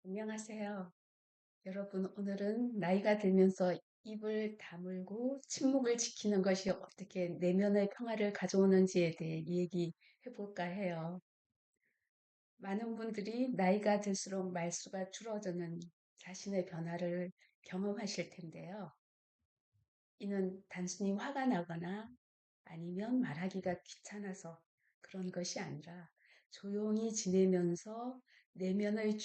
안녕하세요. 여러분, 오늘은 나이가 들면서 입을 다물고 침묵을 지키는 것이 어떻게 내면의 평화를 가져오는지에 대해 얘기해 볼까 해요. 많은 분들이 나이가 들수록 말수가 줄어드는 자신의 변화를 경험하실 텐데요. 이는 단순히 화가 나거나 아니면 말하기가 귀찮아서 그런 것이 아니라 조용히 지내면서 내면의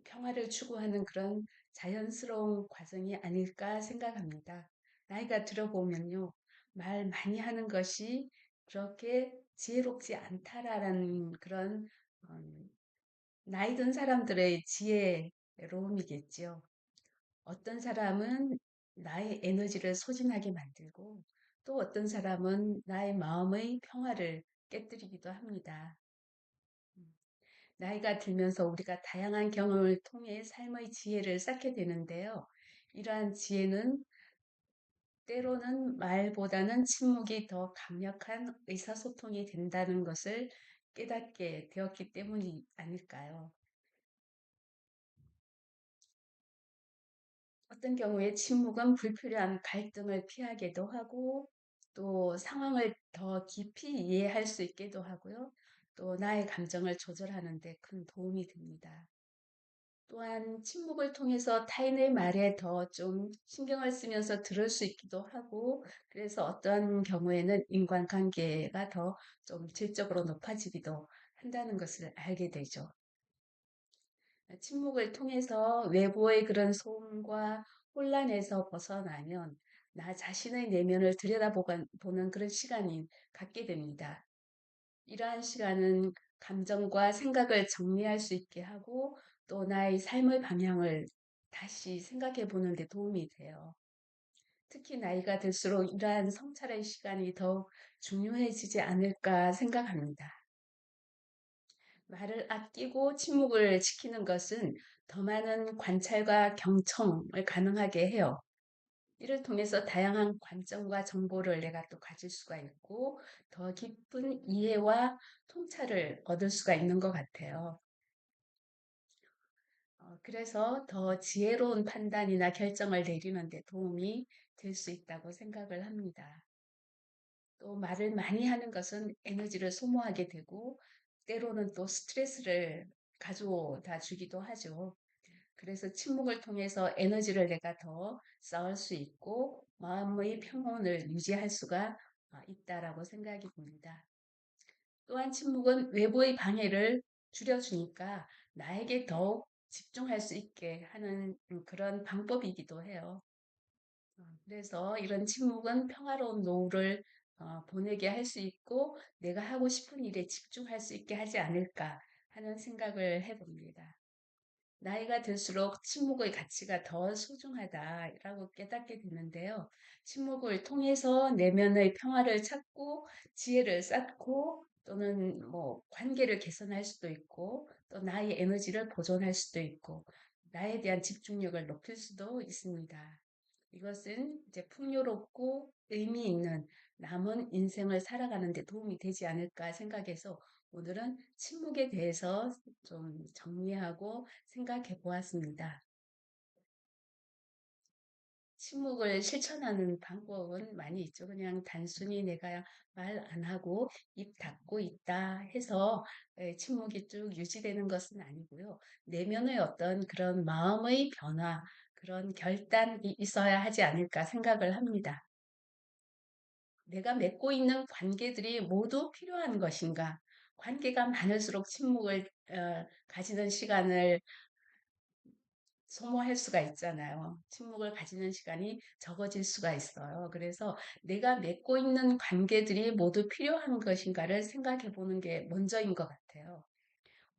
평화를 추구하는 그런 자연스러운 과정이 아닐까 생각합니다. 나이가 들어보면요, 말 많이 하는 것이 그렇게 지혜롭지 않다라는 그런 음, 나이 든 사람들의 지혜로움이겠지요. 어떤 사람은 나의 에너지를 소진하게 만들고 또 어떤 사람은 나의 마음의 평화를 깨뜨리기도 합니다. 음, 나이가 들면서 우리가 다양한 경험을 통해 삶의 지혜를 쌓게 되는데요. 이러한 지혜는 때로는 말보다는 침묵이 더 강력한 의사소통이 된다는 것을 깨닫게 되었기 때문이 아닐까요? 어떤 경우에 침묵은 불필요한 갈등을 피하게도 하고 또 상황을 더 깊이 이해할 수 있게도 하고요. 또 나의 감정을 조절하는 데 큰 도움이 됩니다. 또한 침묵을 통해서 타인의 말에 더 좀 신경을 쓰면서 들을 수 있기도 하고 그래서 어떤 경우에는 인간관계가 더 좀 질적으로 높아지기도 한다는 것을 알게 되죠. 침묵을 통해서 외부의 그런 소음과 혼란에서 벗어나면 나 자신의 내면을 들여다보는 그런 시간이 갖게 됩니다. 이러한 시간은 감정과 생각을 정리할 수 있게 하고 또 나의 삶의 방향을 다시 생각해 보는 데 도움이 돼요. 특히 나이가 들수록 이러한 성찰의 시간이 더욱 중요해지지 않을까 생각합니다. 말을 아끼고 침묵을 지키는 것은 더 많은 관찰과 경청을 가능하게 해요. 이를 통해서 다양한 관점과 정보를 내가 또 가질 수가 있고 더 깊은 이해와 통찰을 얻을 수가 있는 것 같아요. 그래서 더 지혜로운 판단이나 결정을 내리는 데 도움이 될 수 있다고 생각을 합니다. 또 말을 많이 하는 것은 에너지를 소모하게 되고 때로는 또 스트레스를 가져다 주기도 하죠. 그래서 침묵을 통해서 에너지를 내가 더 쌓을 수 있고 마음의 평온을 유지할 수가 있다라고 생각이 듭니다. 또한 침묵은 외부의 방해를 줄여주니까 나에게 더욱 집중할 수 있게 하는 그런 방법이기도 해요. 그래서 이런 침묵은 평화로운 노후를 보내게 할 수 있고 내가 하고 싶은 일에 집중할 수 있게 하지 않을까 하는 생각을 해봅니다. 나이가 들수록 침묵의 가치가 더 소중하다라고 깨닫게 되는데요. 침묵을 통해서 내면의 평화를 찾고 지혜를 쌓고 또는 뭐 관계를 개선할 수도 있고 또 나의 에너지를 보존할 수도 있고 나에 대한 집중력을 높일 수도 있습니다. 이것은 이제 풍요롭고 의미 있는 남은 인생을 살아가는 데 도움이 되지 않을까 생각해서 오늘은 침묵에 대해서 좀 정리하고 생각해 보았습니다. 침묵을 실천하는 방법은 많이 있죠. 그냥 단순히 내가 말 안 하고 입 닫고 있다 해서 침묵이 쭉 유지되는 것은 아니고요. 내면의 어떤 그런 마음의 변화, 그런 결단이 있어야 하지 않을까 생각을 합니다. 내가 맺고 있는 관계들이 모두 필요한 것인가? 관계가 많을수록 침묵을 가지는 시간을 소모할 수가 있잖아요. 침묵을 가지는 시간이 적어질 수가 있어요. 그래서 내가 맺고 있는 관계들이 모두 필요한 것인가를 생각해 보는 게 먼저인 것 같아요.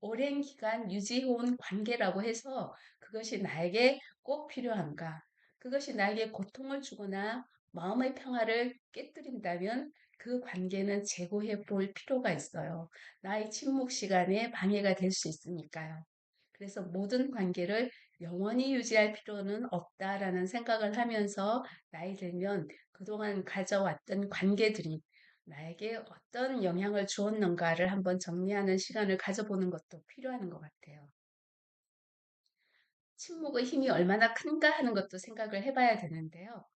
오랜 기간 유지해온 관계라고 해서 그것이 나에게 꼭 필요한가? 그것이 나에게 고통을 주거나 마음의 평화를 깨뜨린다면 그 관계는 재고해 볼 필요가 있어요. 나의 침묵 시간에 방해가 될 수 있으니까요. 그래서 모든 관계를 영원히 유지할 필요는 없다라는 생각을 하면서 나이 들면 그동안 가져왔던 관계들이 나에게 어떤 영향을 주었는가를 한번 정리하는 시간을 가져보는 것도 필요한 것 같아요. 침묵의 힘이 얼마나 큰가 하는 것도 생각을 해봐야 되는데요.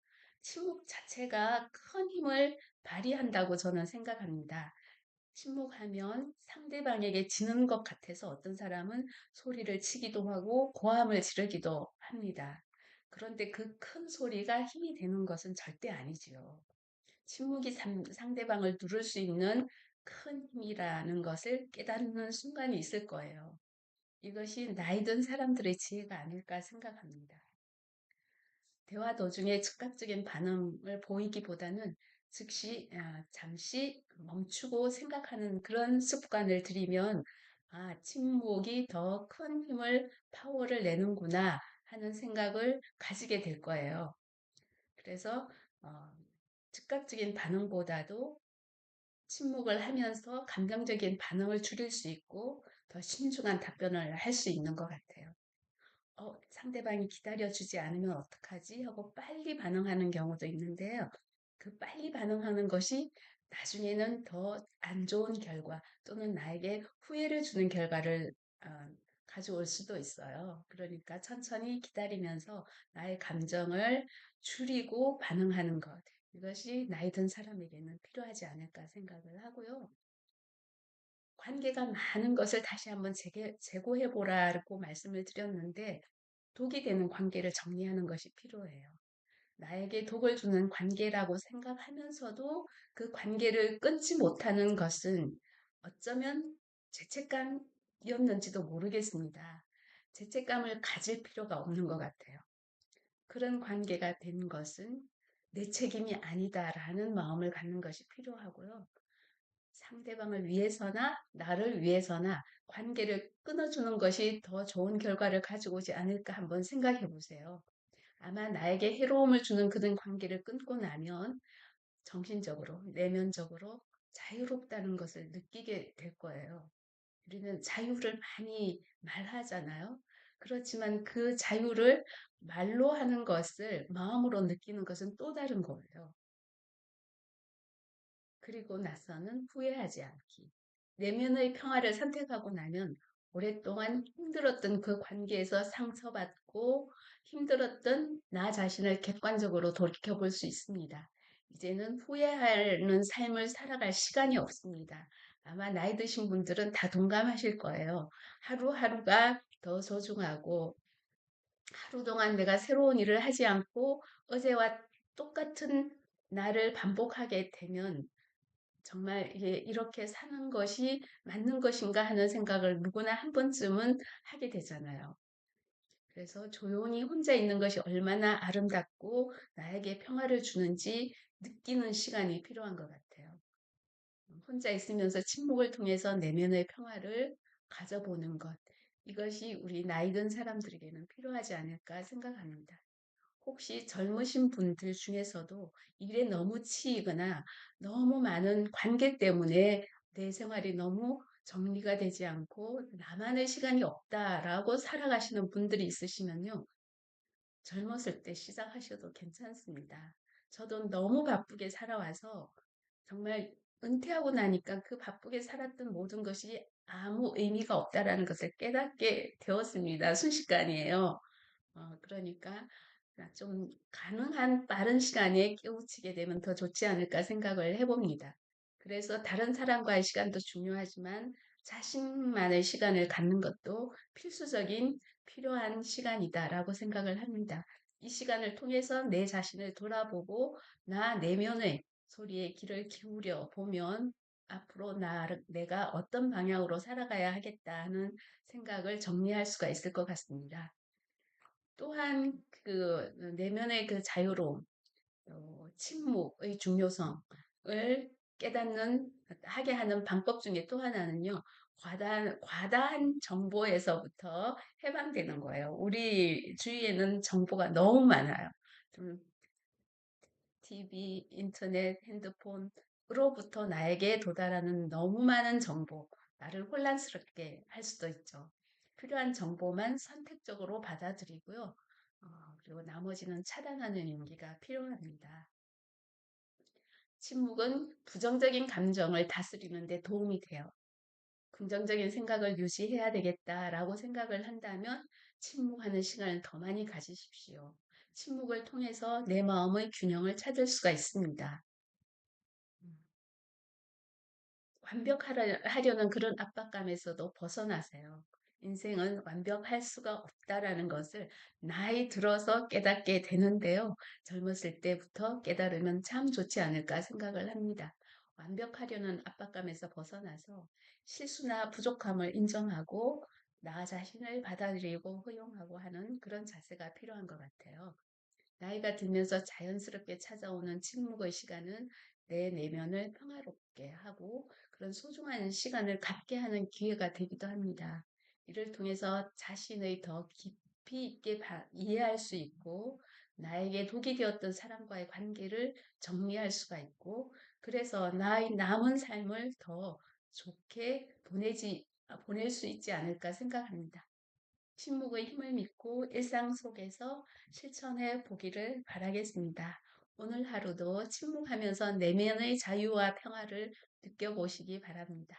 침묵 자체가 큰 힘을 발휘한다고 저는 생각합니다. 침묵하면 상대방에게 지는 것 같아서 어떤 사람은 소리를 치기도 하고 고함을 지르기도 합니다. 그런데 그 큰 소리가 힘이 되는 것은 절대 아니지요. 침묵이 상대방을 누를 수 있는 큰 힘이라는 것을 깨닫는 순간이 있을 거예요. 이것이 나이 든 사람들의 지혜가 아닐까 생각합니다. 대화 도중에 즉각적인 반응을 보이기보다는 즉시 잠시 멈추고 생각하는 그런 습관을 들이면 침묵이 더 큰 힘을 파워를 내는구나 하는 생각을 가지게 될 거예요. 그래서 어, 즉각적인 반응보다도 침묵을 하면서 감정적인 반응을 줄일 수 있고 더 신중한 답변을 할 수 있는 것 같아요. 상대방이 기다려주지 않으면 어떡하지? 하고 빨리 반응하는 경우도 있는데요. 그 빨리 반응하는 것이 나중에는 더 안 좋은 결과 또는 나에게 후회를 주는 결과를 어, 가져올 수도 있어요. 그러니까 천천히 기다리면서 나의 감정을 줄이고 반응하는 것. 이것이 나이 든 사람에게는 필요하지 않을까 생각을 하고요. 관계가 많은 것을 다시 한번 재고해 보라고 말씀을 드렸는데 독이 되는 관계를 정리하는 것이 필요해요. 나에게 독을 주는 관계라고 생각하면서도 그 관계를 끊지 못하는 것은 어쩌면 죄책감이었는지도 모르겠습니다. 죄책감을 가질 필요가 없는 것 같아요. 그런 관계가 된 것은 내 책임이 아니다라는 마음을 갖는 것이 필요하고요. 상대방을 위해서나 나를 위해서나 관계를 끊어주는 것이 더 좋은 결과를 가지고 오지 않을까 한번 생각해 보세요. 아마 나에게 해로움을 주는 그런 관계를 끊고 나면 정신적으로, 내면적으로 자유롭다는 것을 느끼게 될 거예요. 우리는 자유를 많이 말하잖아요. 그렇지만 그 자유를 말로 하는 것을 마음으로 느끼는 것은 또 다른 거예요. 그리고 나서는 후회하지 않기. 내면의 평화를 선택하고 나면 오랫동안 힘들었던 그 관계에서 상처받고 힘들었던 나 자신을 객관적으로 돌이켜볼 수 있습니다. 이제는 후회하는 삶을 살아갈 시간이 없습니다. 아마 나이 드신 분들은 다 동감하실 거예요. 하루하루가 더 소중하고 하루 동안 내가 새로운 일을 하지 않고 어제와 똑같은 날을 반복하게 되면 정말 이렇게 사는 것이 맞는 것인가 하는 생각을 누구나 한 번쯤은 하게 되잖아요. 그래서 조용히 혼자 있는 것이 얼마나 아름답고 나에게 평화를 주는지 느끼는 시간이 필요한 것 같아요. 혼자 있으면서 침묵을 통해서 내면의 평화를 가져보는 것. 이것이 우리 나이 든 사람들에게는 필요하지 않을까 생각합니다. 혹시 젊으신 분들 중에서도 일에 너무 치이거나 너무 많은 관계 때문에 내 생활이 너무 정리가 되지 않고 나만의 시간이 없다라고 살아가시는 분들이 있으시면요. 젊었을 때 시작하셔도 괜찮습니다. 저도 너무 바쁘게 살아와서 정말 은퇴하고 나니까 그 바쁘게 살았던 모든 것이 아무 의미가 없다라는 것을 깨닫게 되었습니다. 순식간이에요. 그러니까 좀 가능한 빠른 시간에 깨우치게 되면 더 좋지 않을까 생각을 해봅니다. 그래서 다른 사람과의 시간도 중요하지만 자신만의 시간을 갖는 것도 필수적인 필요한 시간이다라고 생각을 합니다. 이 시간을 통해서 내 자신을 돌아보고 나 내면의 소리에 귀를 기울여 보면 앞으로 내가 어떤 방향으로 살아가야 하겠다 하는 생각을 정리할 수가 있을 것 같습니다. 또한 그 내면의 그 자유로움, 침묵의 중요성을 깨닫는 하게 하는 방법 중에 또 하나는요. 과다한 정보에서부터 해방되는 거예요. 우리 주위에는 정보가 너무 많아요. 좀 TV, 인터넷, 핸드폰으로부터 나에게 도달하는 너무 많은 정보, 나를 혼란스럽게 할 수도 있죠. 필요한 정보만 선택적으로 받아들이고요. 그리고 나머지는 차단하는 용기가 필요합니다. 침묵은 부정적인 감정을 다스리는 데 도움이 돼요. 긍정적인 생각을 유지해야 되겠다라고 생각을 한다면 침묵하는 시간을 더 많이 가지십시오. 침묵을 통해서 내 마음의 균형을 찾을 수가 있습니다. 음. 하려는 그런 압박감에서도 벗어나세요. 인생은 완벽할 수가 없다라는 것을 나이 들어서 깨닫게 되는데요. 젊었을 때부터 깨달으면 참 좋지 않을까 생각을 합니다. 완벽하려는 압박감에서 벗어나서 실수나 부족함을 인정하고 나 자신을 받아들이고 허용하고 하는 그런 자세가 필요한 것 같아요. 나이가 들면서 자연스럽게 찾아오는 침묵의 시간은 내 내면을 평화롭게 하고 그런 소중한 시간을 갖게 하는 기회가 되기도 합니다. 이를 통해서 자신의 더 깊이 있게 이해할 수 있고 나에게 독이 되었던 사람과의 관계를 정리할 수가 있고 그래서 나의 남은 삶을 더 좋게 보낼 수 있지 않을까 생각합니다. 침묵의 힘을 믿고 일상 속에서 실천해 보기를 바라겠습니다. 오늘 하루도 침묵하면서 내면의 자유와 평화를 느껴보시기 바랍니다.